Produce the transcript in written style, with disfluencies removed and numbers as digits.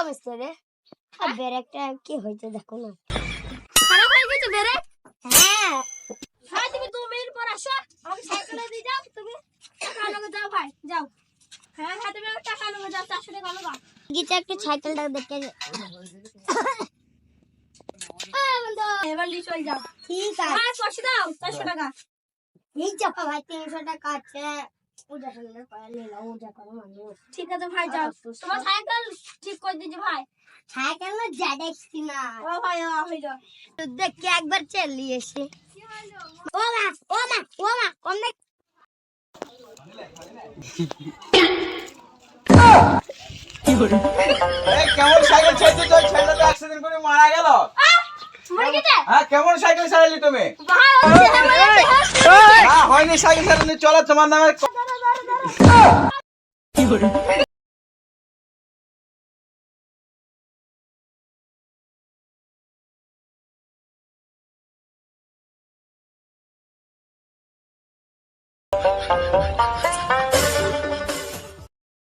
অবস্থা রে? ব্রেকটা কি হয়েছে দেখো না, খারাপ হয়ে গেছে ব্রেক। হ্যাঁ ভাই তুমি 2 মিনিট পর আসো, আমাকে সাইকেলে দিয়ে যাও, তুমি টাকা লগে যাও ভাই যাও। হ্যাঁ হ্যাঁ তুমি টাকা লগে যাও, 400 টাকা লগে গিয়ে একটা সাইকেলটা দেখে এবার লিস হয়ে যাও। ঠিক আছে ভাই পয়সা দাও 400 টাকা। এই যাও ভাই 300 টাকা আছে, ওটা সঙ্গে করে নিলাম, ওটা করো মানুষ। ঠিক আছে ভাই যাও, তোমার সাইকেল ঠিক করে দিছি ভাই। সাইকেল না জাডেক্সি না ও ভাই ও হইলো তো দেখে একবার চালিয়ে এসে কি হইলো। ও মা অনেক এই কেমন সাইকেল চালাচ্ছিস তুই? ছেলেটা অ্যাক্সিডেন্ট করে মারা গেল। মরে গেছে? হ্যাঁ কেমন সাইকেল চালালি তুমি? ভাই না হয়নি, সাইকেল চালানো চলা তোমার নামে।